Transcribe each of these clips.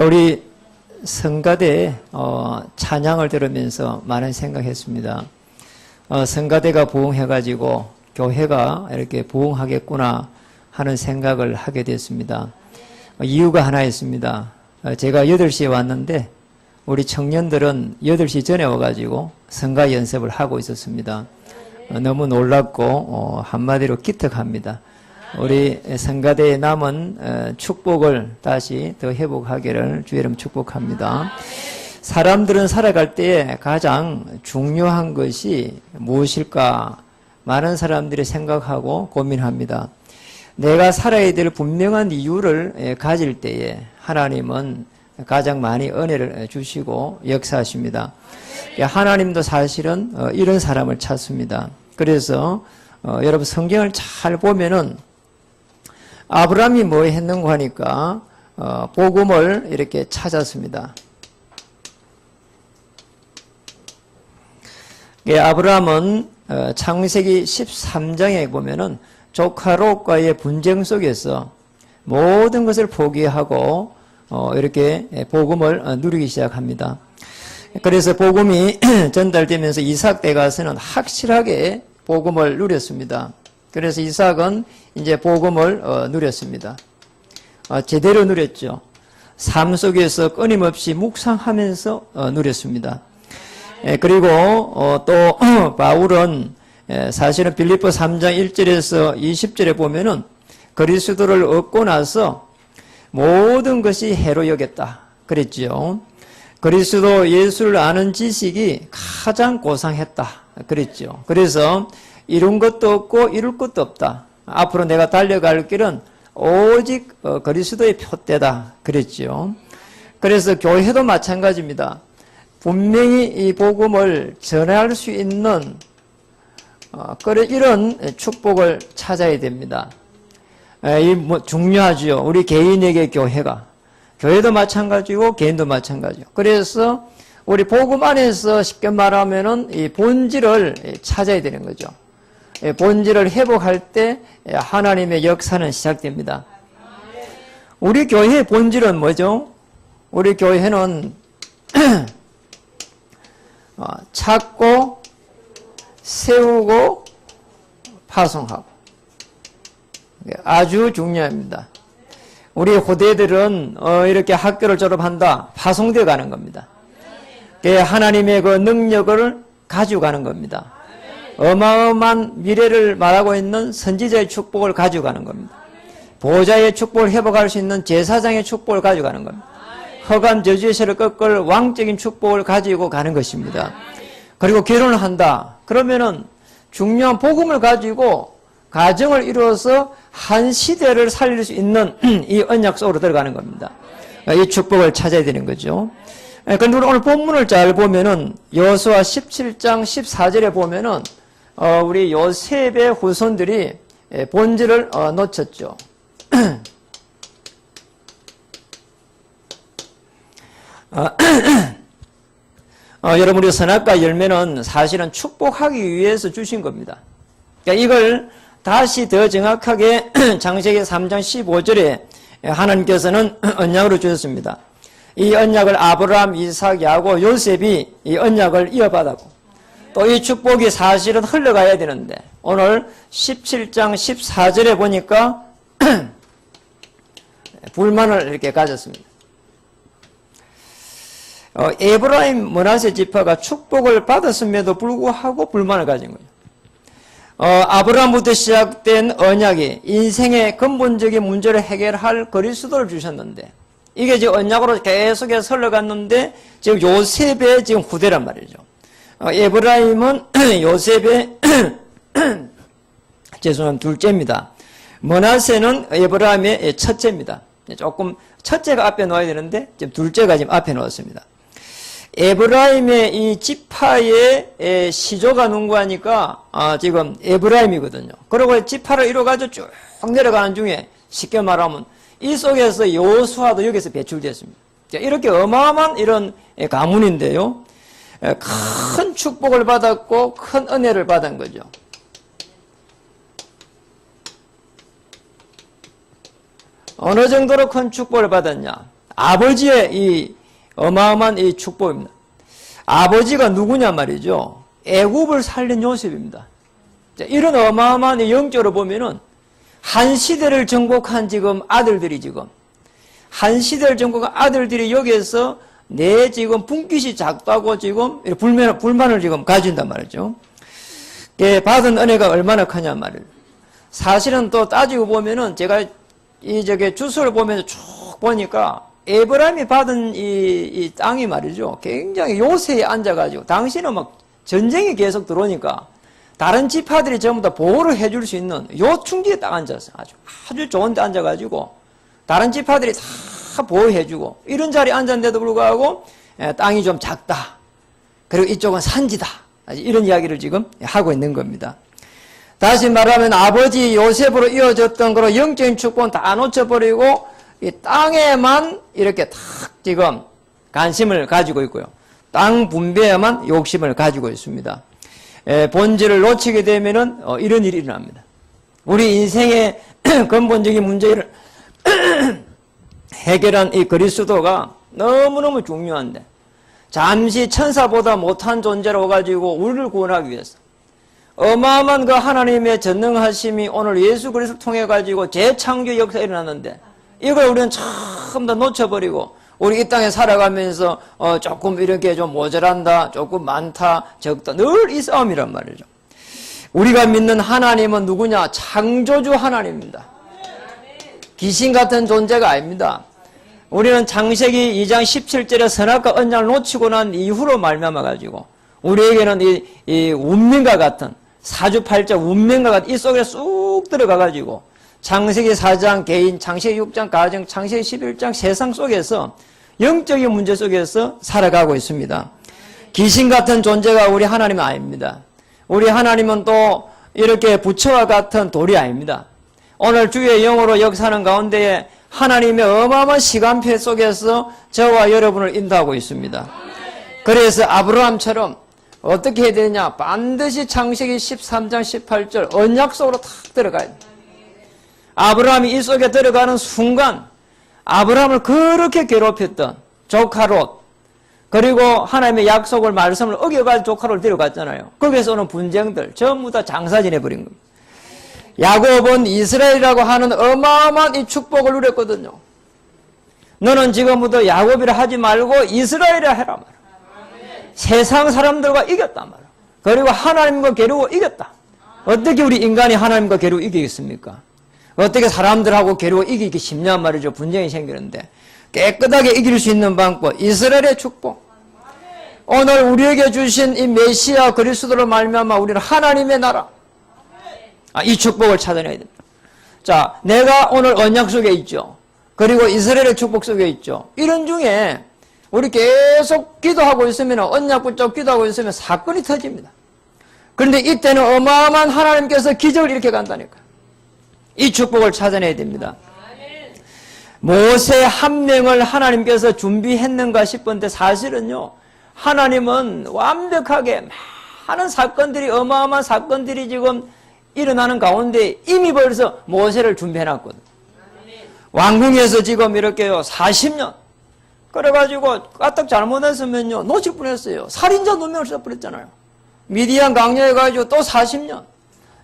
우리 성가대 찬양을 들으면서 많은 생각했습니다. 성가대가 부흥해가지고 교회가 이렇게 부흥하겠구나 하는 생각을 하게 됐습니다. 이유가 하나 있습니다. 제가 8시에 왔는데 우리 청년들은 8시 전에 와가지고 성가 연습을 하고 있었습니다. 너무 놀랍고 한마디로 기특합니다. 우리 성가대의 남은 축복을 다시 더 회복하기를 주의 이름 축복합니다. 사람들은 살아갈 때 가장 중요한 것이 무엇일까? 많은 사람들이 생각하고 고민합니다. 내가 살아야 될 분명한 이유를 가질 때에 하나님은 가장 많이 은혜를 주시고 역사하십니다. 하나님도 사실은 이런 사람을 찾습니다. 그래서 여러분 성경을 잘 보면은 아브라함이 뭐 했는가 하니까 복음을 이렇게 찾았습니다. 아브라함은 창세기 13장에 보면은 조카 롯과의 분쟁 속에서 모든 것을 포기하고 이렇게 복음을 누리기 시작합니다. 그래서 복음이 전달되면서 이삭 때 가서는 확실하게 복음을 누렸습니다. 그래서 이삭은 이제 복음을 누렸습니다. 제대로 누렸죠. 삶 속에서 끊임없이 묵상하면서 누렸습니다. 그리고 또 바울은 사실은 빌립보 3장 1절에서 20절에 보면은 그리스도를 얻고 나서 모든 것이 해로 여겼다 그랬지요. 그리스도 예수를 아는 지식이 가장 고상했다 그랬죠. 그래서 이룬 것도 없고 이룰 것도 없다. 앞으로 내가 달려갈 길은 오직 그리스도의 표대다 그랬죠. 그래서 교회도 마찬가지입니다. 분명히 이 복음을 전할 수 있는 이런 축복을 찾아야 됩니다. 중요하죠. 우리 개인에게 교회도 마찬가지고 개인도 마찬가지고. 그래서 우리 복음 안에서 쉽게 말하면은 이 본질을 찾아야 되는 거죠. 본질을 회복할 때 하나님의 역사는 시작됩니다. 우리 교회의 본질은 뭐죠? 우리 교회는 찾고 세우고 파송하고 아주 중요합니다. 우리 후대들은 이렇게 학교를 졸업한다 파송되어 가는 겁니다. 하나님의 그 능력을 가지고 가는 겁니다. 어마어마한 미래를 말하고 있는 선지자의 축복을 가지고 가는 겁니다. 보호자의 축복을 회복할 수 있는 제사장의 축복을 가지고 가는 겁니다. 허감 저주의 세를 꺾을 왕적인 축복을 가지고 가는 것입니다. 그리고 결혼을 한다. 그러면은 중요한 복음을 가지고 가정을 이루어서 한 시대를 살릴 수 있는 이 언약 속으로 들어가는 겁니다. 이 축복을 찾아야 되는 거죠. 그런데 오늘 본문을 잘 보면은 여호수아 17장 14절에 보면은 우리 요셉의 후손들이 본질을 놓쳤죠. 여러분 우리 선악과 열매는 사실은 축복하기 위해서 주신 겁니다. 그러니까 이걸 다시 더 정확하게 창세기 3장 15절에 하나님께서는 언약으로 주셨습니다. 이 언약을 아브라함, 이삭, 야곱, 요셉이 이 언약을 이어받았고 또 이 축복이 사실은 흘러가야 되는데 오늘 17장 14절에 보니까 불만을 이렇게 가졌습니다. 에브라임 므낫세 지파가 축복을 받았음에도 불구하고 불만을 가진 거예요. 아브라함부터 시작된 언약이 인생의 근본적인 문제를 해결할 그리스도를 주셨는데 이게 지금 언약으로 계속해서 흘러갔는데 지금 요셉의 지금 후대란 말이죠. 에브라임은 요셉의 죄송합니다. 둘째입니다. 므낫세는 에브라임의 첫째입니다. 조금 첫째가 앞에 놓아야 되는데 지금 둘째가 지금 앞에 놓았습니다. 에브라임의 이 지파의 시조가 누군가 하니까 지금 에브라임이거든요. 그리고 지파를 이뤄가지고 쭉 내려가는 중에 쉽게 말하면 이 속에서 여호수아도 여기서 배출됐습니다. 이렇게 어마어마한 이런 가문인데요. 큰 축복을 받았고 큰 은혜를 받은 거죠. 어느 정도로 큰 축복을 받았냐? 아버지의 이 어마어마한 이 축복입니다. 아버지가 누구냐 말이죠. 애굽을 살린 요셉입니다. 이런 어마어마한 영적으로 보면은 한 시대를 정복한 지금 아들들이 한 시대를 정복한 아들들이 여기에서 내 지금 분깃이 작다고 지금 불만을 지금 가진단 말이죠. 받은 은혜가 얼마나 크냐 말이에요. 사실은 또 따지고 보면은 제가 주소를 보면서 쭉 보니까 에브라임이 받은 이 땅이 말이죠. 굉장히 요새에 앉아가지고 당시는 막 전쟁이 계속 들어오니까 다른 지파들이 전부 다 보호를 해줄 수 있는 요 충지에 딱 앉았어요. 아주 좋은 데 앉아가지고 다른 지파들이 다 보호해주고 이런 자리에 앉았는데도 불구하고 땅이 좀 작다. 그리고 이쪽은 산지다. 이런 이야기를 지금 하고 있는 겁니다. 다시 말하면 아버지 요셉으로 이어졌던 그런 영적인 축복은 다 놓쳐버리고 이 땅에만 이렇게 탁 지금 관심을 가지고 있고요. 땅 분배에만 욕심을 가지고 있습니다. 본질을 놓치게 되면은 이런 일이 일어납니다. 우리 인생의 근본적인 문제를 해결한 이 그리스도가 너무너무 중요한데 잠시 천사보다 못한 존재로 가지고 우리를 구원하기 위해서 어마어마한 그 하나님의 전능하심이 오늘 예수 그리스도를 통해 가지고 재창조 역사가 일어났는데 이걸 우리는 처음 다 놓쳐버리고 우리 이 땅에 살아가면서 조금 이렇게 좀 모자란다, 조금 많다, 적다, 늘 이 싸움이란 말이죠. 우리가 믿는 하나님은 누구냐? 창조주 하나님입니다. 귀신 같은 존재가 아닙니다. 우리는 창세기 2장 17절에 선악과 언약을 놓치고 난 이후로 말미암아 가지고 우리에게는 이 운명과 같은 사주팔자 운명과 같은 이 속에 쑥 들어가 가지고 창세기 4장 개인, 창세기 6장 가정, 창세기 11장 세상 속에서 영적인 문제 속에서 살아가고 있습니다. 귀신 같은 존재가 우리 하나님은 아닙니다. 우리 하나님은 또 이렇게 부처와 같은 돌이 아닙니다. 오늘 주의 영으로 역사하는 가운데에 하나님의 어마어마한 시간표 속에서 저와 여러분을 인도하고 있습니다. 그래서 아브라함처럼 어떻게 해야 되느냐? 반드시 창세기 13장 18절 언약 속으로 탁 들어가야 돼요. 아브라함이 이 속에 들어가는 순간 아브라함을 그렇게 괴롭혔던 조카 롯 그리고 하나님의 약속을 말씀을 어겨가지고 조카를 데려갔잖아요. 거기서 오는 분쟁들 전부 다 장사지내버린 겁니다. 야곱은 이스라엘이라고 하는 어마어마한 이 축복을 누렸거든요. 너는 지금부터 야곱이라 하지 말고 이스라엘이라 해라 말이야. 세상 사람들과 이겼단 말이야. 그리고 하나님과 겨루고 이겼다. 어떻게 우리 인간이 하나님과 겨루고 이기겠습니까? 어떻게 사람들하고 겨루고 이기기 쉽냔 말이죠. 분쟁이 생기는데 깨끗하게 이길 수 있는 방법 이스라엘의 축복. 오늘 우리에게 주신 이 메시아 그리스도로 말미암아 우리는 하나님의 나라 이 축복을 찾아내야 됩니다. 자, 내가 오늘 언약 속에 있죠. 그리고 이스라엘의 축복 속에 있죠. 이런 중에 우리 계속 기도하고 있으면 언약 붙잡고 기도하고 있으면 사건이 터집니다. 그런데 이때는 어마어마한 하나님께서 기적을 일으켜 간다니까요. 이 축복을 찾아내야 됩니다. 모세 한 명을 하나님께서 준비했는가 싶은데 사실은요. 하나님은 완벽하게 많은 사건들이 어마어마한 사건들이 지금 일어나는 가운데 이미 벌써 모세를 준비해놨거든. 왕궁에서 지금 이렇게요 40년 그래가지고 까딱 잘못했으면요 놓칠 뻔했어요. 살인자 누명을 써버렸잖아요. 미디안 강요해가지고 또 40년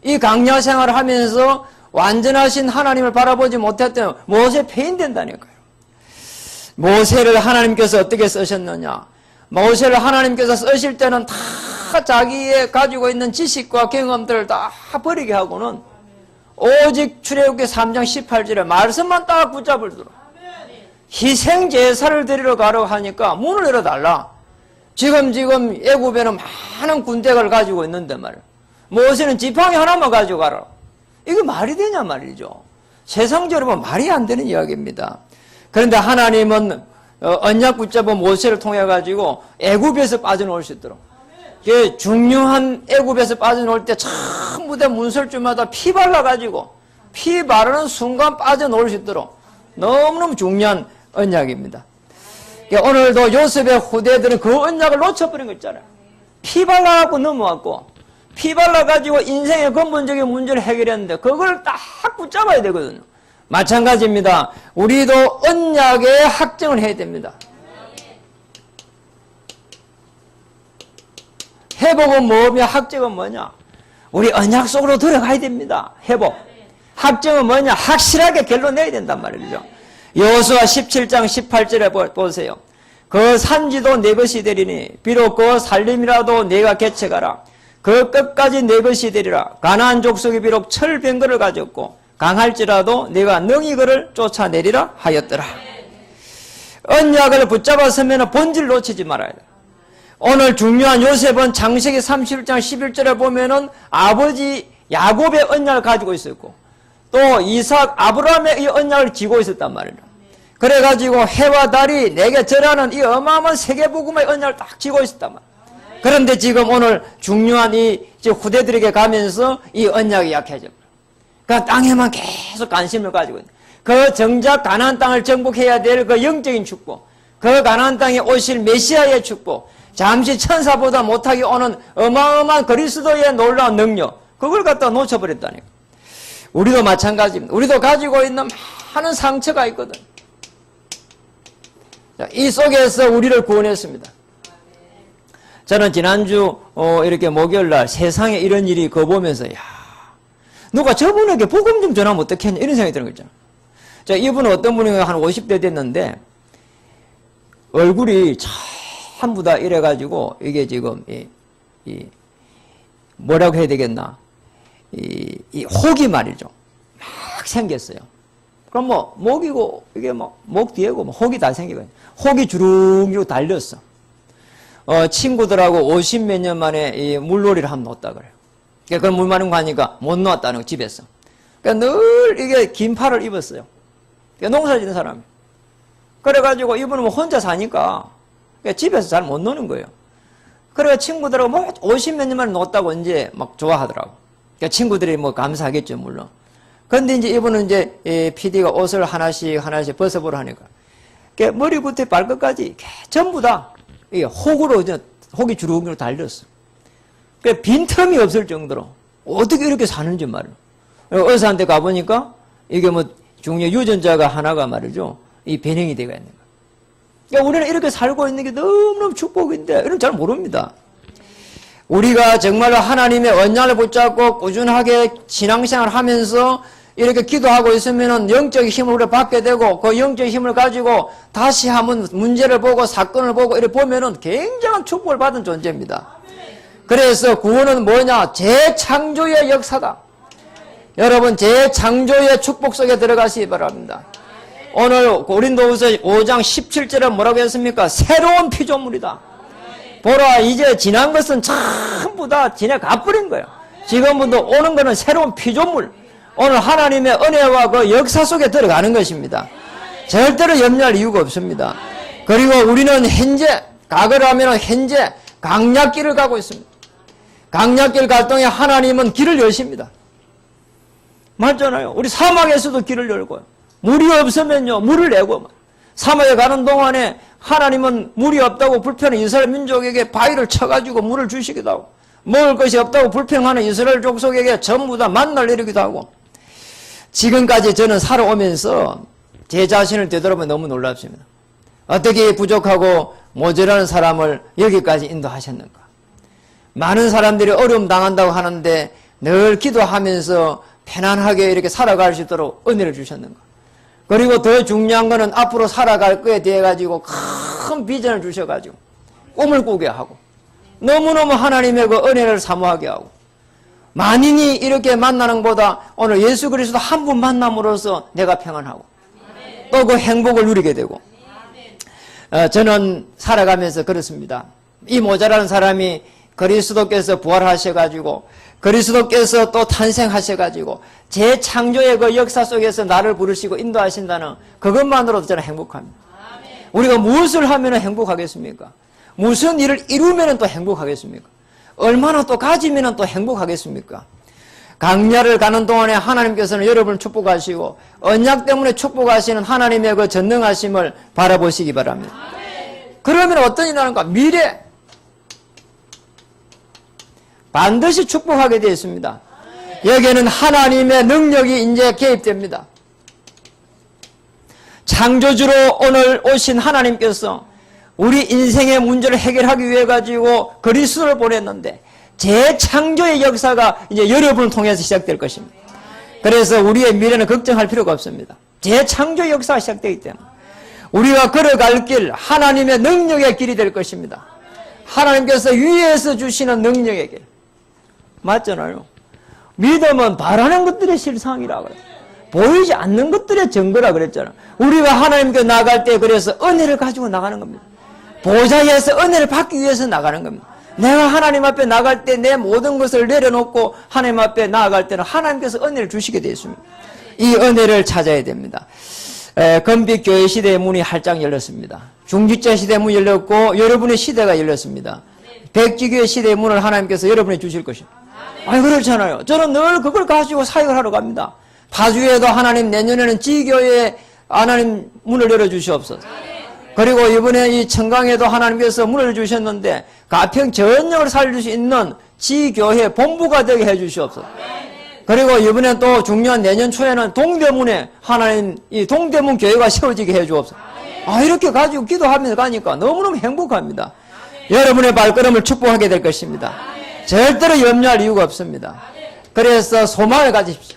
이 강요 생활을 하면서 완전하신 하나님을 바라보지 못했던 모세 폐인된다니까요. 모세를 하나님께서 어떻게 쓰셨느냐? 모세를 하나님께서 쓰실 때는 다 자기의 가지고 있는 지식과 경험들을 다 버리게 하고는 오직 출애굽기 3장 18절에 말씀만 딱 붙잡을 들어. 희생 제사를 드리러 가려고 하니까 문을 열어달라. 지금 애굽에는 많은 군대를 가지고 있는데 말이야. 모세는 지팡이 하나만 가지고 가라. 이게 말이 되냐 말이죠. 세상적으로 보면 말이 안 되는 이야기입니다. 그런데 하나님은 언약 붙잡은 모세를 통해 가지고 애굽에서 빠져나올 수 있도록 중요한 애굽에서 빠져나올 때 전부 다 문설주마다 피 발라가지고 피 바르는 순간 빠져나올 수 있도록 너무너무 중요한 언약입니다. 오늘도 요셉의 후대들은 그 언약을 놓쳐버린 거 있잖아요. 피 발라갖고 넘어왔고 피 발라가지고 인생의 근본적인 문제를 해결했는데 그걸 딱 붙잡아야 되거든요. 마찬가지입니다. 우리도 언약의 확증을 해야 됩니다. 회복은 뭐며 확증은 뭐냐? 우리 언약 속으로 들어가야 됩니다. 회복. 확증은 뭐냐? 확실하게 결론 내야 된단 말이죠. 여호수아 17장 18절에 보세요. 그 산지도 내 것이 되리니 비록 그 살림이라도 내가 개척하라. 그 끝까지 내 것이 되리라. 가나안 족속이 비록 철병거를 가졌고 강할지라도 내가 능히 그를 쫓아내리라 하였더라. 언약을 붙잡았으면 본질 놓치지 말아야 돼. 오늘 중요한 요셉은 창세기 31장 11절에 보면은 아버지 야곱의 언약을 가지고 있었고 또 이삭 아브라함의 이 언약을 지고 있었단 말이에요. 그래가지고 해와 달이 내게 절하는 이 어마어마한 세계복음의 언약을 딱 지고 있었단 말이에요. 그런데 지금 오늘 중요한 이 후대들에게 가면서 이 언약이 약해져. 그러니까 땅에만 계속 관심을 가지고 있는. 그 정작 가나안 땅을 정복해야 될 그 영적인 축복, 그 가나안 땅에 오실 메시아의 축복, 잠시 천사보다 못하게 오는 어마어마한 그리스도의 놀라운 능력, 그걸 갖다 놓쳐버렸다니까. 우리도 마찬가지입니다. 우리도 가지고 있는 많은 상처가 있거든. 이 속에서 우리를 구원했습니다. 저는 지난주 이렇게 목요일날 세상에 이런 일이 거 보면서 누가 저분에게 복음 좀 전하면 어떻겠냐 이런 생각이 드는 거 있잖아. 자, 이분은 어떤 분이 한 50대 됐는데 얼굴이 전부 다 이래가지고 이게 지금 뭐라고 해야 되겠나, 이 혹이 말이죠. 막 생겼어요. 그럼 뭐 목이고 이게 뭐 목 뒤에고 뭐 혹이 다 생기고 혹이 주름주름 달렸어. 친구들하고 50몇 년 만에 이 물놀이를 한번 놓았다 그래요. 그러니까 그 물 마른 거 하니까 못 놓았다는 거 집에서. 그러니까 늘 이게 긴팔을 입었어요. 그러니까 농사 짓는 사람이. 그래가지고 이분은 뭐 혼자 사니까 그러니까 집에서 잘 못 노는 거예요. 그래가 친구들하고 뭐 50몇 년 만에 놓았다고 이제 막 좋아하더라고. 그러니까 친구들이 뭐 감사하겠죠, 물론. 그런데 이제 이분은 이제 PD가 옷을 하나씩 벗어보라 하니까. 그러니까 머리부터 발끝까지 전부 다 혹으로 혹이 주렁주렁 달렸어. 그러니까 빈틈이 없을 정도로 어떻게 이렇게 사는지 말이에요. 의사한테 가보니까 이게 뭐 중요 유전자가 하나가 말이죠. 이 변형이 되어 있는 거예요. 그러니까 우리는 이렇게 살고 있는 게 너무너무 축복인데 이런 잘 모릅니다. 우리가 정말로 하나님의 언약을 붙잡고 꾸준하게 신앙생활을 하면서 이렇게 기도하고 있으면 영적 힘을 우리가 받게 되고 그 영적 힘을 가지고 다시 한번 문제를 보고 사건을 보고 이렇게 보면은 굉장한 축복을 받은 존재입니다. 그래서 구원은 뭐냐? 재창조의 역사다. 여러분 재창조의 축복 속에 들어가시기 바랍니다. 오늘 고린도후서 5장 17절에 뭐라고 했습니까? 새로운 피조물이다. 보라 이제 지난 것은 전부 다 지나가버린 거예요. 지금부터 오는 것은 새로운 피조물. 오늘 하나님의 은혜와 그 역사 속에 들어가는 것입니다. 절대로 염려할 이유가 없습니다. 그리고 우리는 현재 과거를 하면 현재 강약길을 가고 있습니다. 강약길 갈 동에 하나님은 길을 여십니다. 맞잖아요. 우리 사막에서도 길을 열고요. 물이 없으면요 물을 내고 사막에 가는 동안에 하나님은 물이 없다고 불평하는 이스라엘 민족에게 바위를 쳐가지고 물을 주시기도 하고 먹을 것이 없다고 불평하는 이스라엘 족속에게 전부 다 만나를 내리기도 하고 지금까지 저는 살아오면서 제 자신을 되돌아보면 너무 놀랍습니다. 어떻게 부족하고 모자라는 사람을 여기까지 인도하셨는가. 많은 사람들이 어려움 당한다고 하는데 늘 기도하면서 편안하게 이렇게 살아갈 수 있도록 은혜를 주셨는가. 그리고 더 중요한 거는 앞으로 살아갈 거에 대해 가지고 큰 비전을 주셔가지고 꿈을 꾸게 하고 너무너무 하나님의 그 은혜를 사모하게 하고 만인이 이렇게 만나는 것보다 오늘 예수 그리스도 한 분 만남으로써 내가 평안하고 또 그 행복을 누리게 되고 저는 살아가면서 그렇습니다. 이 모자라는 사람이 그리스도께서 부활하셔가지고 그리스도께서 또 탄생하셔가지고 재창조의 그 역사 속에서 나를 부르시고 인도하신다는 그것만으로도 저는 행복합니다. 우리가 무엇을 하면 행복하겠습니까? 무슨 일을 이루면 또 행복하겠습니까? 얼마나 또 가지면 또 행복하겠습니까? 강야를 가는 동안에 하나님께서는 여러분을 축복하시고 언약 때문에 축복하시는 하나님의 그 전능하심을 바라보시기 바랍니다. 그러면 어떤 일이 나는가? 미래 반드시 축복하게 되어 있습니다. 여기에는 하나님의 능력이 이제 개입됩니다. 창조주로 오늘 오신 하나님께서 우리 인생의 문제를 해결하기 위해 가지고 그리스도를 보냈는데 재창조의 역사가 이제 여러분을 통해서 시작될 것입니다. 그래서 우리의 미래는 걱정할 필요가 없습니다. 재창조의 역사가 시작되기 때문에 우리가 걸어갈 길 하나님의 능력의 길이 될 것입니다. 하나님께서 위에서 주시는 능력의 길. 맞잖아요. 믿음은 바라는 것들의 실상이라고 그래요. 보이지 않는 것들의 증거라 그랬잖아요. 우리가 하나님께 나갈 때 그래서 은혜를 가지고 나가는 겁니다. 보좌에서 은혜를 받기 위해서 나가는 겁니다. 내가 하나님 앞에 나갈 때 내 모든 것을 내려놓고 하나님 앞에 나아갈 때는 하나님께서 은혜를 주시게 되어 있습니다. 이 은혜를 찾아야 됩니다. 금빛교회 시대의 문이 활짝 열렸습니다. 중직자 시대의 문이 열렸고 여러분의 시대가 열렸습니다. 백지교회 시대의 문을 하나님께서 여러분이 주실 것입니다. 아니 그렇잖아요. 저는 늘 그걸 가지고 사역을 하러 갑니다. 파주에도 하나님 내년에는 지교회에 하나님 문을 열어주시옵소서. 그리고 이번에 이 청강에도 하나님께서 문을 주셨는데 가평 전역을 살릴 수 있는 지교회 본부가 되게 해주시옵소서. 그리고 이번에 또 중요한 내년 초에는 동대문에 하나님 이 동대문 교회가 세워지게 해주옵소서. 이렇게 가지고 기도하면서 가니까 너무너무 행복합니다. 여러분의 발걸음을 축복하게 될 것입니다. 절대로 염려할 이유가 없습니다. 그래서 소망을 가지십시오.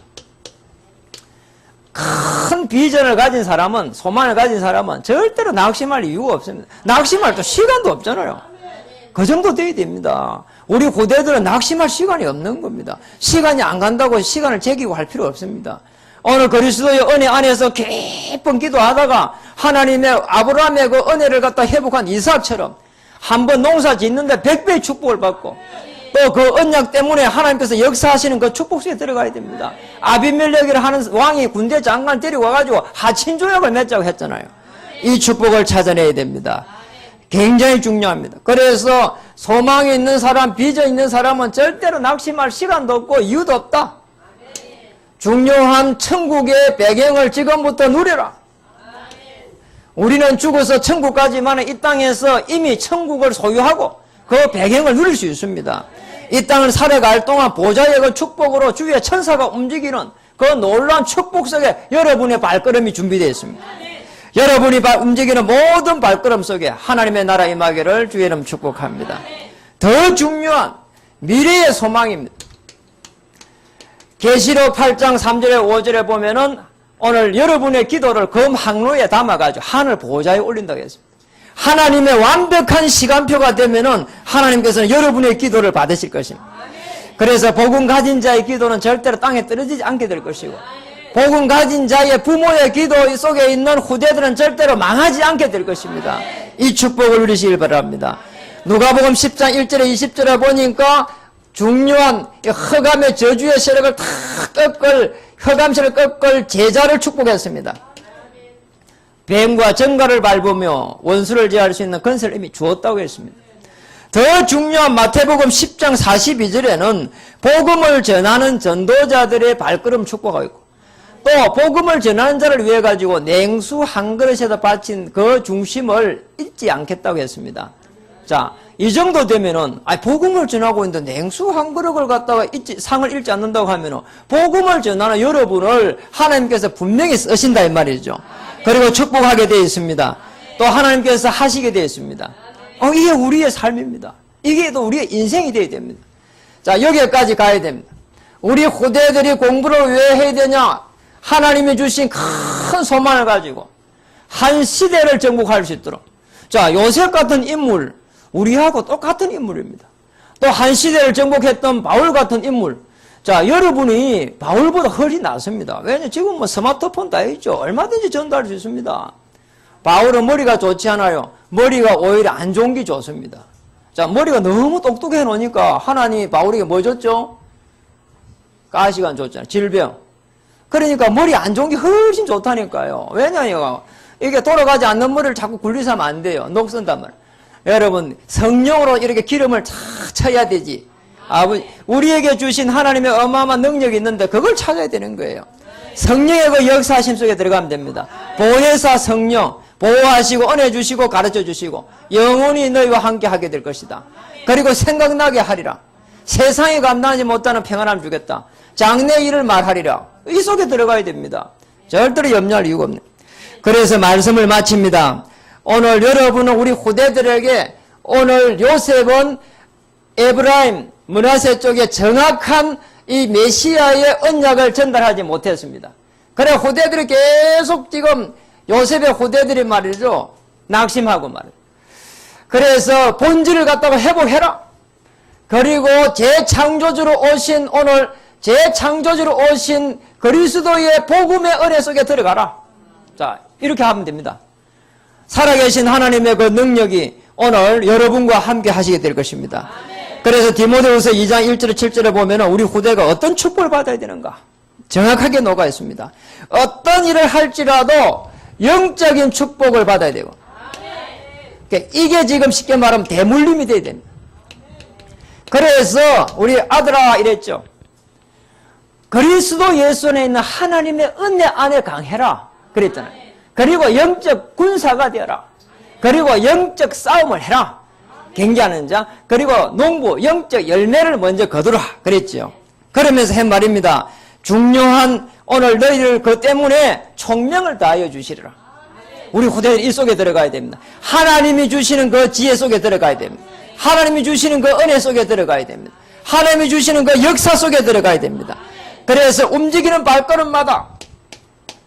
큰 비전을 가진 사람은, 소망을 가진 사람은 절대로 낙심할 이유가 없습니다. 낙심할 또 시간도 없잖아요. 그 정도 돼야 됩니다. 우리 고대들은 낙심할 시간이 없는 겁니다. 시간이 안 간다고 시간을 제기고 할 필요 없습니다. 오늘 그리스도의 은혜 안에서 깊은 기도하다가 하나님의 아브라함의 그 은혜를 갖다 회복한 이삭처럼 한번 농사 짓는데 100배의 축복을 받고 또 그 언약 때문에 하나님께서 역사하시는 그 축복 속에 들어가야 됩니다. 아비멜렉이라 하는 왕이 군대 장관을 데리고 와가지고 하친조약을 맺자고 했잖아요. 이 축복을 찾아내야 됩니다. 굉장히 중요합니다. 그래서 소망이 있는 사람, 비전 있는 사람은 절대로 낙심할 시간도 없고 이유도 없다. 중요한 천국의 배경을 지금부터 누려라. 우리는 죽어서 천국 가지만 이 땅에서 이미 천국을 소유하고 그 배경을 누릴 수 있습니다. 이 땅을 살아갈 동안 보좌의 그 축복으로 주위에 천사가 움직이는 그 놀라운 축복 속에 여러분의 발걸음이 준비되어 있습니다. 여러분이 움직이는 모든 발걸음 속에 하나님의 나라 임하기를 주의 이름 축복합니다. 더 중요한 미래의 소망입니다. 계시록 8장 3절에 5절에 보면은 오늘 여러분의 기도를 금 항로에 담아가지고 하늘 보좌에 올린다고 했습니다. 하나님의 완벽한 시간표가 되면은 하나님께서는 여러분의 기도를 받으실 것입니다. 그래서 복음 가진 자의 기도는 절대로 땅에 떨어지지 않게 될 것이고 복음 가진 자의 부모의 기도 속에 있는 후대들은 절대로 망하지 않게 될 것입니다. 이 축복을 누리시길 바랍니다. 누가복음 10장 1절에 20절에 보니까 중요한 흑암의 저주의 세력을 다 꺾을 흑암세를 꺾을 제자를 축복했습니다. 뱀과 정갈을 밟으며 원수를 제할 수 있는 건설을 이미 주었다고 했습니다. 더 중요한 마태복음 10장 42절에는 복음을 전하는 전도자들의 발걸음 축복하고 있고 또 복음을 전하는 자를 위해 가지고 냉수 한 그릇에다 바친 그 중심을 잊지 않겠다고 했습니다. 자, 이 정도 되면은 복음을 전하고 있는데 냉수 한 그릇을 갖다가 상을 잃지 않는다고 하면은 복음을 전하는 여러분을 하나님께서 분명히 쓰신다 이 말이죠. 그리고 축복하게 되어 있습니다. 또 하나님께서 하시게 되어 있습니다. 이게 우리의 삶입니다. 이게 또 우리의 인생이 되어야 됩니다. 자, 여기까지 가야 됩니다. 우리 후대들이 공부를 왜 해야 되냐? 하나님이 주신 큰 소망을 가지고 한 시대를 정복할 수 있도록. 자, 요셉 같은 인물, 우리하고 똑같은 인물입니다. 또 한 시대를 정복했던 바울 같은 인물. 자, 여러분이 바울보다 훨씬 낫습니다. 왜냐하면 지금 스마트폰 다 있죠. 얼마든지 전달할 수 있습니다. 바울은 머리가 좋지 않아요. 머리가 오히려 안 좋은 게 좋습니다. 자, 머리가 너무 똑똑해 놓으니까 하나님이 바울에게 뭐 줬죠? 가시관 줬잖아요. 질병. 그러니까 머리 안 좋은 게 훨씬 좋다니까요. 왜냐하면 이게 돌아가지 않는 머리를 자꾸 굴리서 하면 안 돼요. 녹슨단 말이에요. 여러분, 성령으로 이렇게 기름을 탁 쳐야 되지. 우리에게 주신 하나님의 어마어마한 능력이 있는데 그걸 찾아야 되는 거예요. 성령의 그 역사하심 속에 들어가면 됩니다. 보혜사 성령, 보호하시고 은혜 주시고 가르쳐 주시고 영원히 너희와 함께 하게 될 것이다. 그리고 생각나게 하리라. 세상이 감당하지 못하는 평안함 주겠다. 장래 일을 말하리라. 이 속에 들어가야 됩니다. 절대로 염려할 이유가 없네. 그래서 말씀을 마칩니다. 오늘 여러분은 우리 후대들에게 오늘 요셉은 에브라임, 므낫세 쪽에 정확한 이 메시아의 언약을 전달하지 못했습니다. 그래 후대들이 계속 지금 요셉의 후대들이 말이죠. 낙심하고 말이죠. 그래서 본질을 갖다가 회복해라. 그리고 재창조주로 오신 오늘 재창조주로 오신 그리스도의 복음의 은혜 속에 들어가라. 자, 이렇게 하면 됩니다. 살아계신 하나님의 그 능력이 오늘 여러분과 함께 하시게 될 것입니다. 그래서 디모데후서 2장 1절 7절에 보면 우리 후대가 어떤 축복을 받아야 되는가 정확하게 녹아 있습니다. 어떤 일을 할지라도 영적인 축복을 받아야 되고 이게 지금 쉽게 말하면 대물림이 돼야 됩니다. 그래서 우리 아들아 이랬죠. 그리스도 예수 안에 있는 하나님의 은혜 안에 강해라 그랬잖아요. 그리고 영적 군사가 되어라. 그리고 영적 싸움을 해라. 경계하는 자. 그리고 농부 영적 열매를 먼저 거두라 그랬죠. 그러면서 한 말입니다. 중요한 오늘 너희를 그 때문에 총명을 다하여 주시리라. 우리 후대들 이 속에 들어가야 됩니다. 하나님이 주시는 그 지혜 속에 들어가야 됩니다. 하나님이 주시는 그 은혜 속에 들어가야 됩니다. 하나님이 주시는 그 역사 속에 들어가야 됩니다. 그래서 움직이는 발걸음마다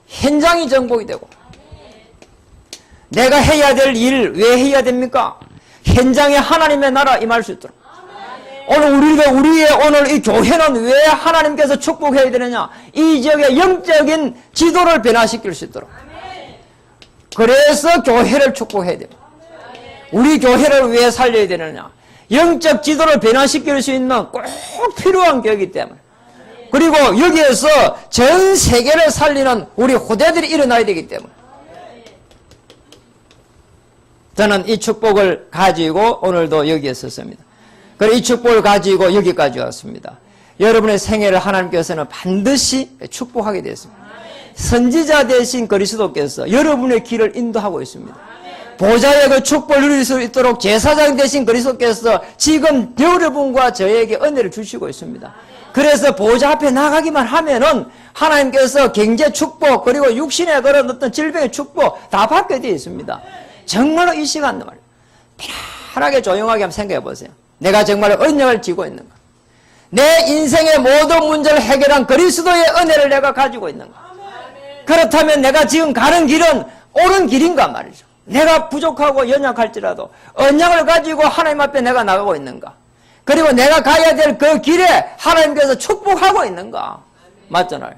현장이 정복이 되고 내가 해야 될 일 왜 해야 됩니까? 현장에 하나님의 나라 임할 수 있도록. 오늘 우리의 오늘 이 교회는 왜 하나님께서 축복해야 되느냐? 이 지역의 영적인 지도를 변화시킬 수 있도록. 그래서 교회를 축복해야 됩니다. 우리 교회를 왜 살려야 되느냐? 영적 지도를 변화시킬 수 있는 꼭 필요한 교회이기 때문에. 그리고 여기에서 전 세계를 살리는 우리 후대들이 일어나야 되기 때문에. 저는 이 축복을 가지고 오늘도 여기에 섰습니다. 그리고 이 축복을 가지고 여기까지 왔습니다. 여러분의 생애를 하나님께서는 반드시 축복하게 되었습니다. 선지자 대신 그리스도께서 여러분의 길을 인도하고 있습니다. 보좌의 그 축복을 누릴 수 있도록 제사장 대신 그리스도께서 지금 여러분과 저에게 은혜를 주시고 있습니다. 그래서 보좌 앞에 나가기만 하면은 하나님께서 경제 축복 그리고 육신의 그런 어떤 질병의 축복 다 받게 되어 있습니다. 정말로 이 시간 말이에요. 편안하게 조용하게 한번 생각해 보세요. 내가 정말 언약을 쥐고 있는가? 내 인생의 모든 문제를 해결한 그리스도의 은혜를 내가 가지고 있는가? 그렇다면 내가 지금 가는 길은 옳은 길인가 말이죠. 내가 부족하고 연약할지라도 언약을 가지고 하나님 앞에 내가 나가고 있는가? 그리고 내가 가야 될 그 길에 하나님께서 축복하고 있는가? 맞잖아요.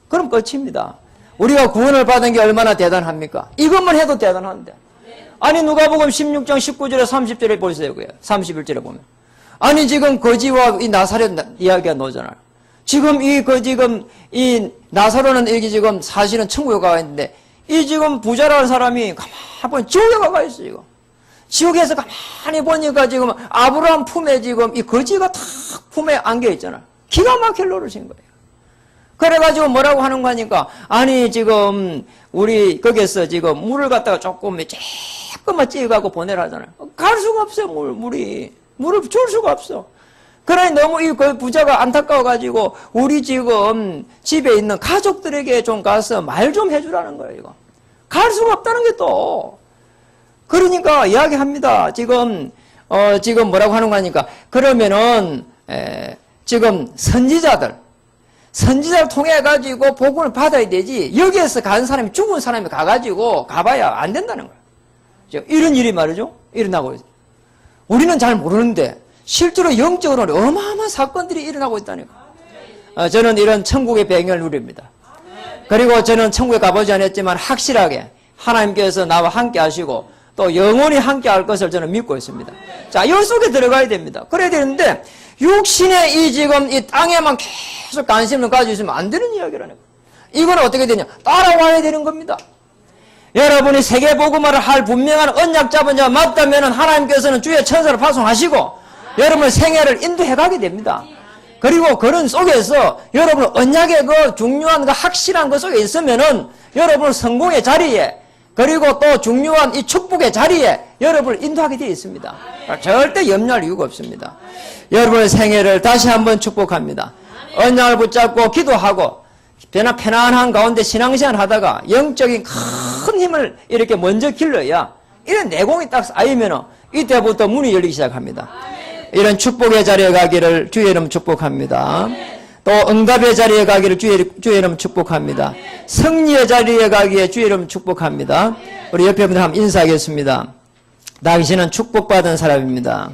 그럼 끝입니다. 우리가 구원을 받은 게 얼마나 대단합니까? 이것만 해도 대단한데. 아니 누가복음 16장 19절에 30절에 보세요. 31절에 보면. 아니 지금 거지와 이 나사렛 이야기가 나오잖아요. 지금 이 나사로는 여기 지금 사실은 천국에 가 있는데 이 지금 부자라는 사람이 가만히 지옥에 가 있어 지금. 지옥에서 가만히 보니까 지금 아브라함 품에 지금 이 거지가 탁 품에 안겨 있잖아요. 기가 막힐 노릇인 거예요. 그래가지고 뭐라고 하는 거니까 아니 지금 우리 거기서 지금 물을 갖다가 조금만 찌어가고 보내라 하잖아요. 갈 수가 없어요. 물을 줄 수가 없어. 그러니 너무 이 부자가 안타까워가지고 우리 지금 집에 있는 가족들에게 좀 가서 말 좀 해주라는 거예요. 이거 갈 수가 없다는 게 또 그러니까 이야기합니다. 지금 뭐라고 하는 거니까 그러면은 지금 선지자를 통해 가지고 복음을 받아야 되지 여기에서 간 사람이 죽은 사람이 가가지고 가봐야 안 된다는 거예요. 이런 일이 말이죠. 일어나고 있어요. 우리는 잘 모르는데 실제로 영적으로 어마어마한 사건들이 일어나고 있다니까. 저는 이런 천국의 배경을 누립니다. 그리고 저는 천국에 가보지 않았지만 확실하게 하나님께서 나와 함께 하시고 또 영원히 함께 할 것을 저는 믿고 있습니다. 자, 이 속에 들어가야 됩니다. 그래야 되는데 육신의 지금 이 땅에만 계속 관심을 가지고 있으면 안 되는 이야기라는 거예요. 이건 어떻게 되냐? 따라와야 되는 겁니다. 여러분이 세계복음화를 할 분명한 언약 잡은 자가 맞다면 하나님께서는 주의 천사를 파송하시고 여러분의 생애를 인도해 가게 됩니다. 그리고 그런 속에서 여러분 언약의 그 중요한 그 확실한 그 속에 있으면은 여러분 성공의 자리에 그리고 또 중요한 이 축복의 자리에 여러분을 인도하게 되어 있습니다. 절대 염려할 이유가 없습니다. 여러분의 생애를 다시 한번 축복합니다. 언약을 붙잡고 기도하고 편안한 가운데 신앙생활 하다가 영적인 큰 큰 힘을 이렇게 먼저 길러야 이런 내공이 딱 쌓이면 이때부터 문이 열리기 시작합니다. 이런 축복의 자리에 가기를 주의 이름 축복합니다. 또 응답의 자리에 가기를 주의 이름 축복합니다. 승리의 자리에 가기에 주의 이름 축복합니다. 우리 옆에 분들 한번 인사하겠습니다. 당신은 축복받은 사람입니다.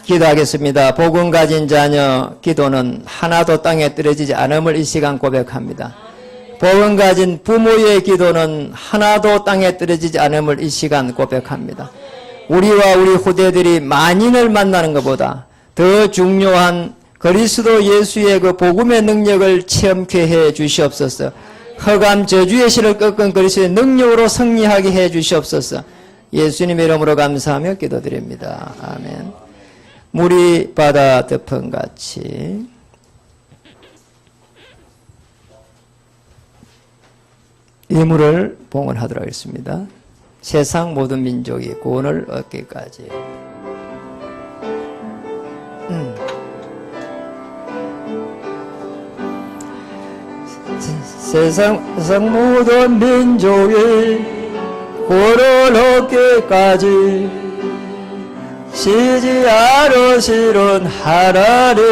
기도하겠습니다. 복음 가진 자녀 기도는 하나도 땅에 떨어지지 않음을 이 시간 고백합니다. 복음 가진 부모의 기도는 하나도 땅에 떨어지지 않음을 이 시간 고백합니다. 우리와 우리 후대들이 만인을 만나는 것보다 더 중요한 그리스도 예수의 그 복음의 능력을 체험케 해 주시옵소서. 허감 저주의 실을 꺾은 그리스도의 능력으로 승리하게 해 주시옵소서. 예수님의 이름으로 감사하며 기도드립니다. 아멘. 물이 바다 덮음같이 이 물을 봉헌하도록 하겠습니다. 세상 모든 민족이 구원을 얻기까지. 세상 모든 민족이 구원을 얻기까지 쉬지 않으시는 하나님,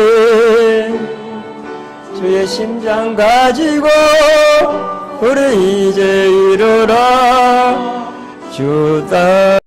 주의 심장 가지고 우리 이제 일어나 주다